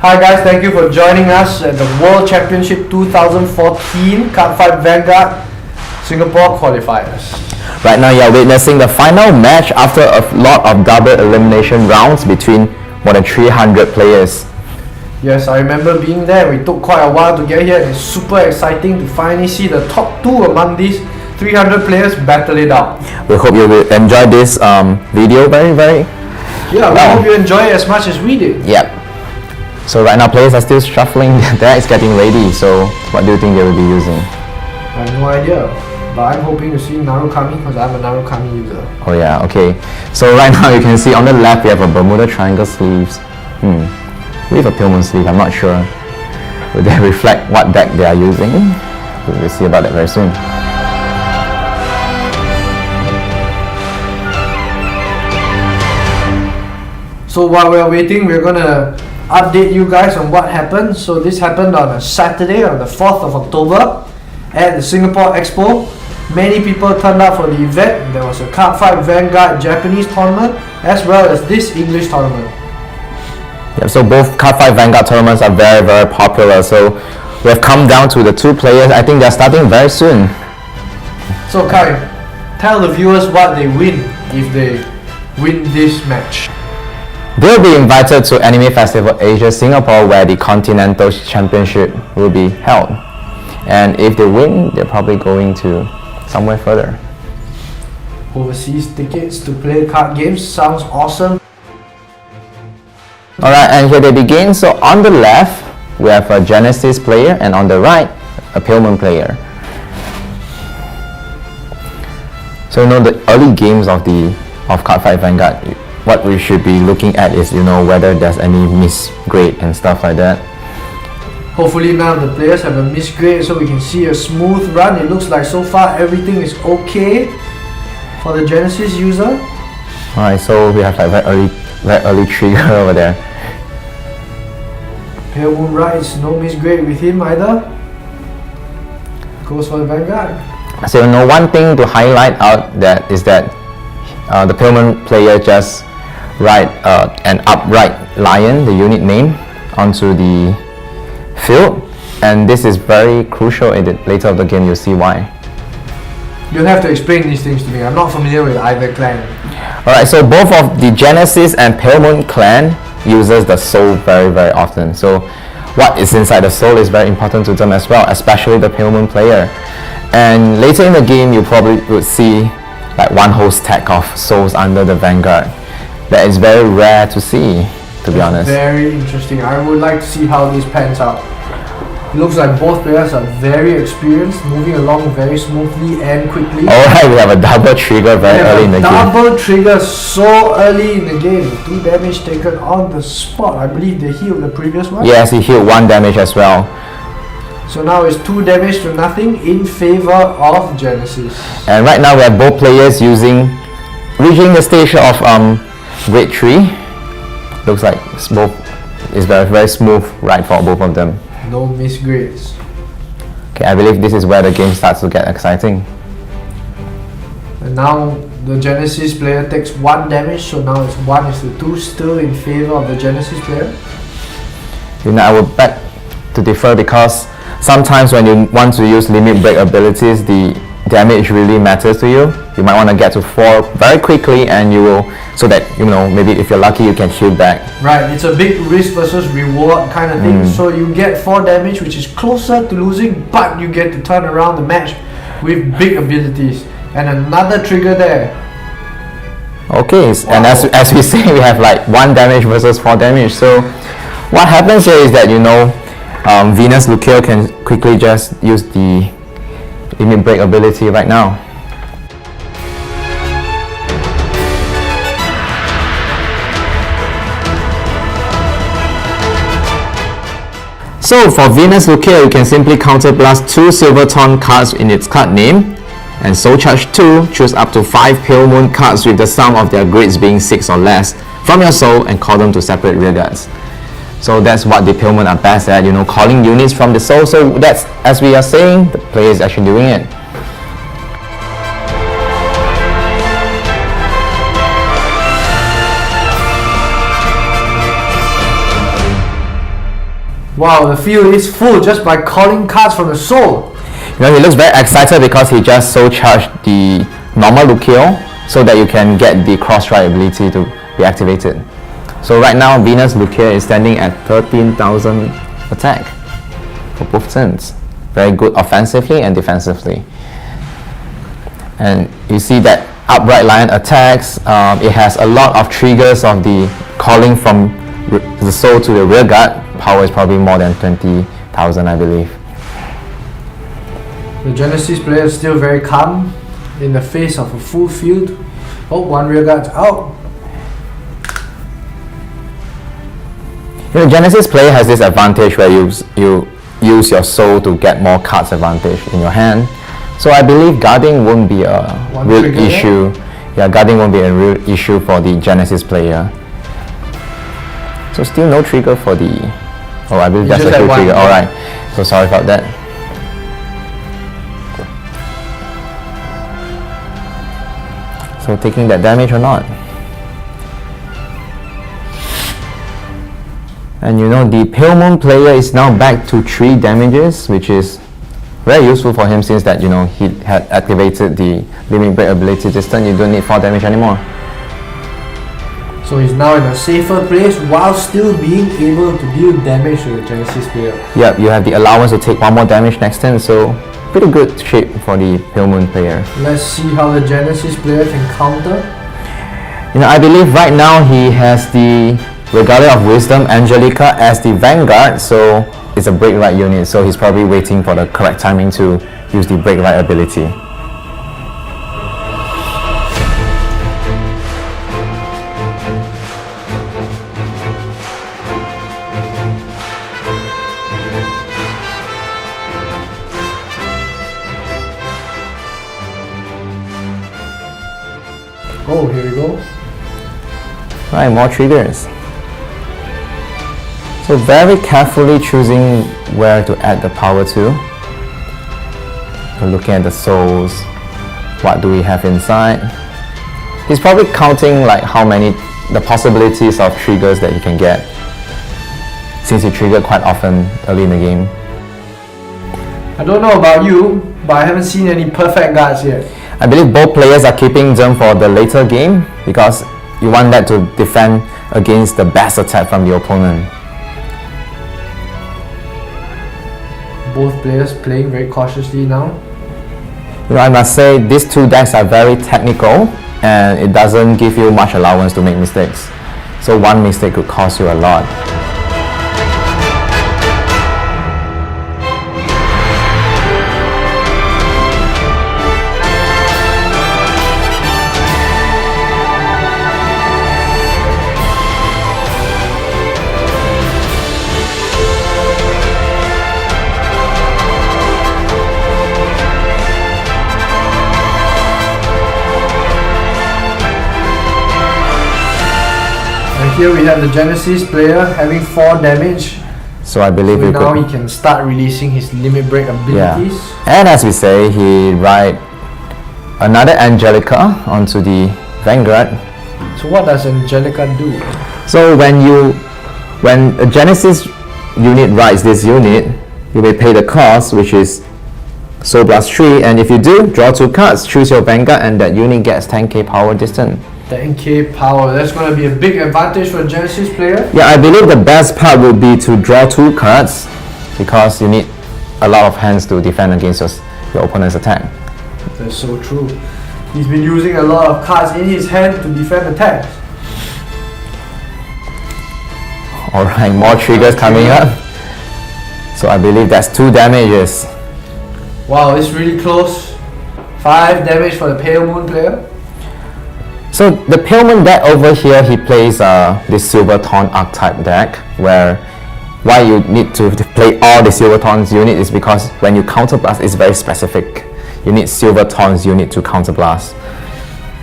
Hi guys, thank you for joining us at the World Championship 2014 Cardfight Vanguard Singapore Qualifiers. Right now you're witnessing the final match after a lot of double elimination rounds between more than 300 players. Yes, I remember being there. We took quite a while to get here and it's super exciting to finally see the top two among these 300 players battle it out. We hope you will enjoy this video very Yeah, we hope you enjoy it as much as we did. Yep. So right now players are still shuffling their decks, getting ready. So what do you think they will be using? I have no idea, but I'm hoping to see Narukami because I'm a Narukami user. Oh yeah, okay. So right now you can see on the left we have a Bermuda Triangle sleeves. With a Pillman sleeve, I'm not sure. Will they reflect what deck they are using? We'll see about that very soon. So while we're waiting, we're gonna update you guys on what happened. So this happened on a Saturday on the 4th of October at the Singapore Expo. Many people turned out for the event. There was a Cardfight Vanguard Japanese tournament as well as this English tournament. Yeah, so both Cardfight Vanguard tournaments are very popular. So we have come down to the two players. I think they're starting very soon. So Kai, tell the viewers what they win if they win this match. They'll be invited to Anime Festival Asia Singapore where the Continental Championship will be held. And if they win, they're probably going to somewhere further. Overseas tickets to play card games sounds awesome. Alright, and here they begin. So on the left, we have a Genesis player and on the right, a Pillman player. So the early games of Cardfight Vanguard, what we should be looking at is whether there's any misgrade and stuff like that. Hopefully now the players have a misgrade so we can see a smooth run. It looks like so far everything is okay for the Genesis user. Alright, so we have like very early trigger over there. Pale Moon Rides, no misgrade with him either. Goes for the Vanguard. So one thing to highlight out is that the Pillman player just write an upright lion, the unit name, onto the field, and this is very crucial in the later of the game. You'll see why. You'll have to explain these things to me. I'm not familiar with either clan. Alright, so both of the Genesis and Pillman clan uses the soul very often. So what is inside the soul is very important to them as well, especially the Pillman player. And later in the game, you probably would see like one whole stack of souls under the Vanguard. That is very rare to see, to be honest. Very interesting. I would like to see how this pans out. It looks like both players are very experienced, moving along very smoothly and quickly. Alright, we have a double trigger very early in the game. Double trigger so early in the game. 2 damage taken on the spot. I believe they healed the previous one. Yes, he healed 1 damage as well. So now it's 2 damage to nothing in favor of Genesis. And right now we have both players reaching the stage of grade 3. Looks like it's very smooth ride for both of them. No misgrades. Okay, I believe this is where the game starts to get exciting. And now the Genesis player takes 1 damage, so now it's 1:2 still in favor of the Genesis player. I would beg to differ because sometimes when you want to use limit break abilities, the damage really matters to you. You might want to get to 4 very quickly and so that maybe if you're lucky you can heal back. Right, it's a big risk versus reward kind of thing. So you get 4 damage, which is closer to losing, but you get to turn around the match with big abilities. And another trigger there. Okay, wow. And as we say, we have like 1 damage versus 4 damage. So what happens here is that Venus Lucio can quickly just use the limit break ability right now. So for Venus Lucio, you can simply counterblast 2 Silver Tone cards in its card name, and Soul Charge 2, choose up to 5 Pale Moon cards with the sum of their grades being 6 or less from your soul and call them to separate rearguards. So that's what the Pillman are best at, calling units from the soul. So that's, as we are saying, the player is actually doing it. Wow, the field is full just by calling cards from the soul. You know, he looks very excited because he just soul charged the normal Lucio so that you can get the cross-strike ability to be activated. So right now, Venus Lucia is standing at 13,000 attack for both turns. Very good offensively and defensively. And you see that Upright Lion attacks, it has a lot of triggers of the calling from the soul to the rear guard. Power is probably more than 20,000, I believe. The Genesis player is still very calm in the face of a full field. Oh, one rear guard's out. You know, Genesis player has this advantage where you use your soul to get more cards advantage in your hand. So I believe guarding won't be a real issue. Yeah, guarding won't be a real issue for the Genesis player. So still no trigger for the... Oh, I believe that's a true trigger. Alright, so sorry about that. So taking that damage or not? And you know, the Pale Moon player is now back to 3 damages, which is very useful for him since that, you know, he had activated the limit break ability this turn. You don't need 4 damage anymore. So he's now in a safer place while still being able to deal damage to the Genesis player. Yep, you have the allowance to take 1 more damage next turn, so pretty good shape for the Pale Moon player. Let's see how the Genesis player can counter. You know, I believe right now he has the Regalia of Wisdom Angelica as the Vanguard, so it's a break right unit, so he's probably waiting for the correct timing to use the break right ability. Oh, here we go. Right, more triggers. So very carefully choosing where to add the power to. So looking at the souls, what do we have inside? He's probably counting like how many, the possibilities of triggers that he can get, since he triggered quite often early in the game. I don't know about you, but I haven't seen any perfect guards yet. I believe both players are keeping them for the later game because you want that to defend against the best attack from the opponent. Both players playing very cautiously now. You know, I must say these 2 decks are very technical and it doesn't give you much allowance to make mistakes. So 1 mistake could cost you a lot. Here we have the Genesis player having 4 damage. So I believe So now he can start releasing his limit break abilities. Yeah. And as we say, he ride another Angelica onto the Vanguard. So what does Angelica do? So when a Genesis unit rides this unit, you may pay the cost, which is Soul Blast 3, and if you do, draw 2 cards, choose your Vanguard, and that unit gets 10k power this turn. 10k power, that's going to be a big advantage for a Genesis player. Yeah, I believe the best part would be to draw 2 cards because you need a lot of hands to defend against your opponent's attack. That's so true. He's been using a lot of cards in his hand to defend attacks. Alright, more triggers coming up. So I believe that's 2 damages. Wow, it's really close. 5 damage for the Pale Moon player. So the Pale Moon deck over here, he plays this Silver Thorn archetype deck, where why you need to play all the Silver Thorns unit is because when you counterblast, it's very specific. You need Silver Thorns unit to counterblast.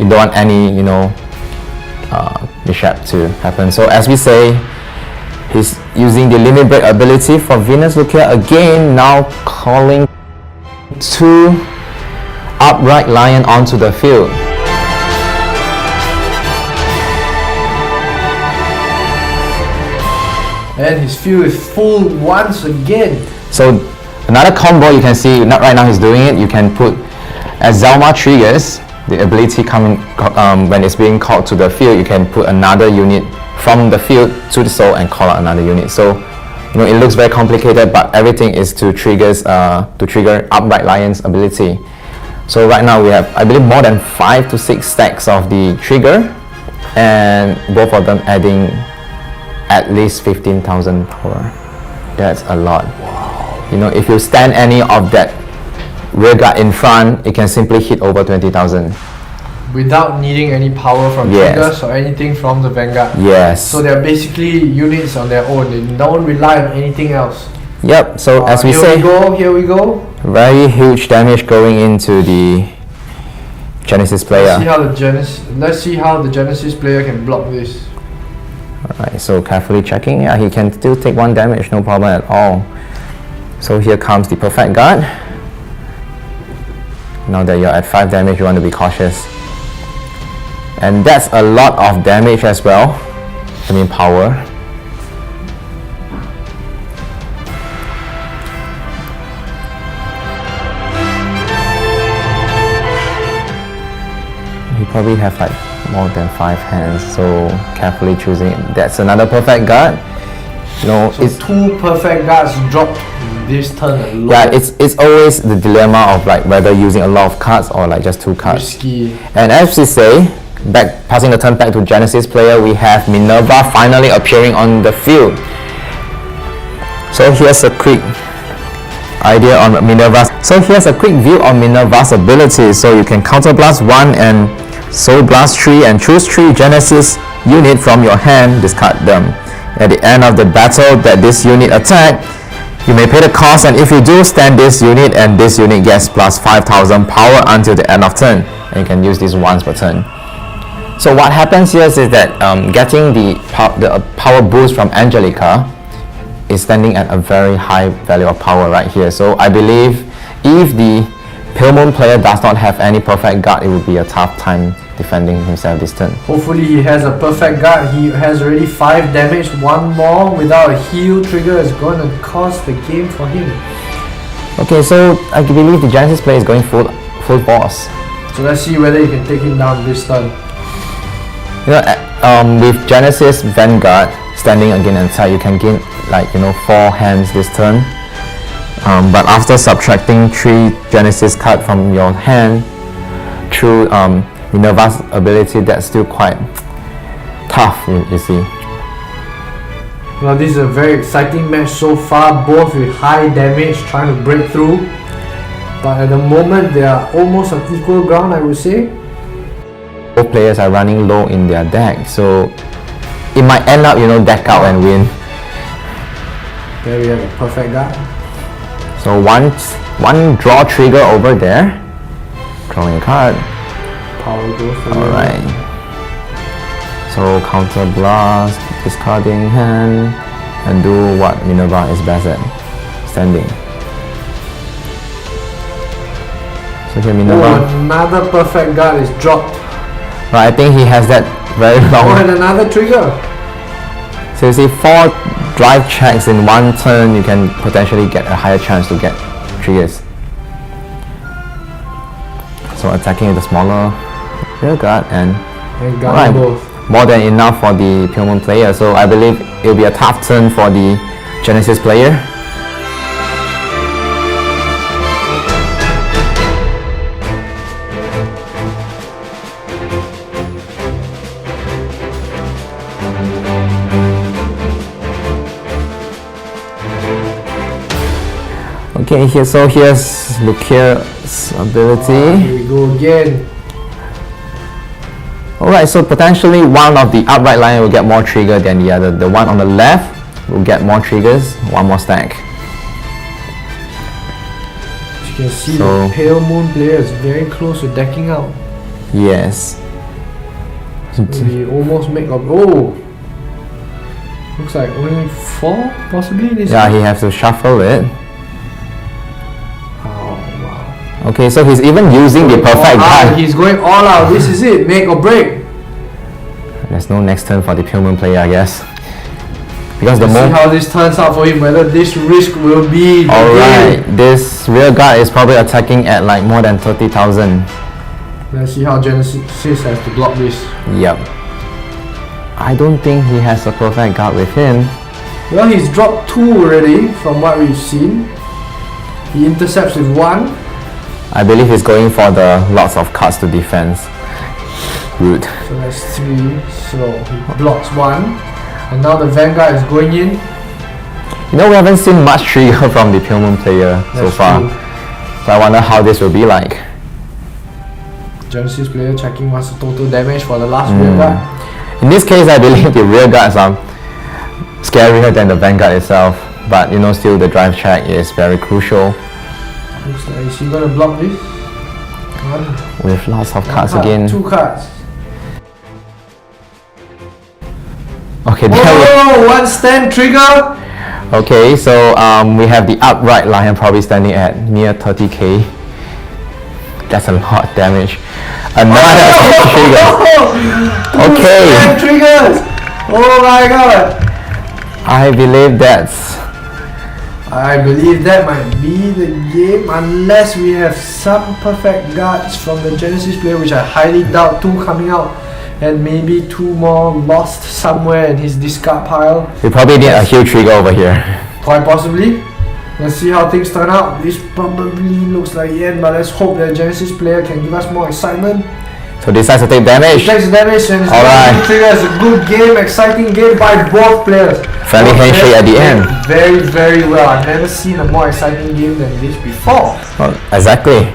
You don't want any, you know, mishap to happen. So as we say, he's using the limit break ability for Venus Lucia again, now calling 2 Upright Lion onto the field. And his field is full once again. So another combo you can see, not right now he's doing it, you can put, as Zelma triggers, the ability coming when it's being called to the field, you can put another unit from the field to the soul and call out another unit. So it looks very complicated, but everything is to trigger Upright Lion's ability. So right now we have, I believe, more than 5 to 6 stacks of the trigger, and both of them adding at least 15,000 power. That's a lot. Wow. If you stand any of that rear guard in front, it can simply hit over 20,000. Without needing any power from triggers or anything from the Vanguard. Yes. So they're basically units on their own. They don't rely on anything else. Yep. So as we say, here we go. Very huge damage going into the Genesis player. Let's see how the Genesis player can block this. Alright, so carefully checking. Yeah, he can still take 1 damage, no problem at all. So here comes the perfect guard. Now that you're at 5 damage, you want to be cautious. And that's a lot of damage as well. I mean power. You probably have like more than 5 hands, so carefully choosing it. That's another perfect guard. So it's 2 perfect guards dropped this turn alone. Yeah, it's always the dilemma of like whether using a lot of cards or like just 2 cards. Risky. And as we say, passing the turn back to Genesis player, we have Minerva finally appearing on the field. So here's a quick idea on Minerva. So here's a quick view on Minerva's abilities. So you can counterblast 1 and Soul Blast 3 and choose 3 Genesis unit from your hand, discard them. At the end of the battle that this unit attack, you may pay the cost, and if you do, stand this unit and this unit gets plus 5,000 power until the end of turn, and you can use this once per turn. So what happens here is that getting the power boost from Angelica is standing at a very high value of power right here. So I believe if the Pale Moon player does not have any perfect guard, it would be a tough time defending himself this turn. Hopefully he has a perfect guard. He has already 5 damage. 1 more without a heal trigger is going to cost the game for him. Okay, so I believe the Genesis player is going full force. So let's see whether you can take him down this turn. With Genesis Vanguard standing again inside, you can gain 4 hands this turn. But after subtracting 3 Genesis cards from your hand through Minerva's ability, that's still quite tough, you see. Well, this is a very exciting match so far, both with high damage trying to break through. But at the moment, they are almost on equal ground, I would say. Both players are running low in their deck, so it might end up, deck out and win. There we have a perfect guard. So one draw trigger over there. Drawing a card. Power goes for Alright. So counter blast, discarding hand, and do what Minerva is best at. Standing. So here Minerva. Another perfect guard is dropped. Right, I think he has that very long. And another trigger. So you see 4 drive checks in 1 turn, you can potentially get a higher chance to get triggers. So attacking with the smaller rear guard and both. More than enough for the Pale Moon player. So I believe it will be a tough turn for the Genesis player. Okay, here's Lukia's ability. Here we go again. Alright, so potentially one of the upright line will get more trigger than the other. The one on the left will get more triggers, 1 more stack. As you can see, the Pale Moon player is very close to decking out. Yes. We almost make up. Oh! Looks like only 4 possibly this Yeah, he has to shuffle it. Okay, so he's even using the perfect guard. He's going all out. This is it. Make or break. There's no next turn for the Pale Moon player, I guess. Because the Let's see moment. how this turns out for him, whether this risk will be the Alright, game. this rear guard is probably attacking at like more than 30,000. Let's see how Genesis has to block this. Yep. I don't think he has a perfect guard with him. Well, he's dropped 2 already from what we've seen. He intercepts with 1. I believe he's going for the lots of cards to defense route. So that's 3. So he blocks 1. And now the Vanguard is going in. You know, we haven't seen much trigger from the Pale Moon player so That's far. true. So I wonder how this will be like. Genesis player checking what's the total damage for the last rear guard. In this case, I believe the rear guards are scarier than the Vanguard itself. But you know, still the drive check is very crucial. Looks like, is he gonna block this? 1. With lots of 1 cards card, again. 2 cards. Okay, there we Oh, 1 stand trigger. Okay, so we have the upright lion probably standing at near 30k. That's a lot of damage. Another trigger. Okay, Stand triggers. Oh my god. I believe that's. I believe that might be the game unless we have some perfect guards from the Genesis player, which I highly doubt. 2 coming out and maybe 2 more lost somewhere in his discard pile. We probably need a huge trigger over here. Quite possibly. Let's see how things turn out. This probably looks like the end, but let's hope that Genesis player can give us more excitement. So decides to take damage. Takes damage and it's Alright. triggers. A good game, exciting game by both players. Friendly Both handshake players at the end. played very, very well. I've never seen a more exciting game than this before. Well, exactly.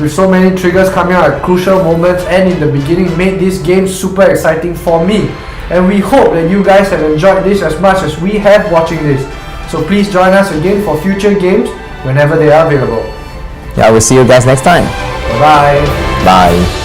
With so many triggers coming out at crucial moments and in the beginning, made this game super exciting for me. And we hope that you guys have enjoyed this as much as we have watching this. So please join us again for future games whenever they are available. Yeah, we'll see you guys next time. Bye bye. Bye.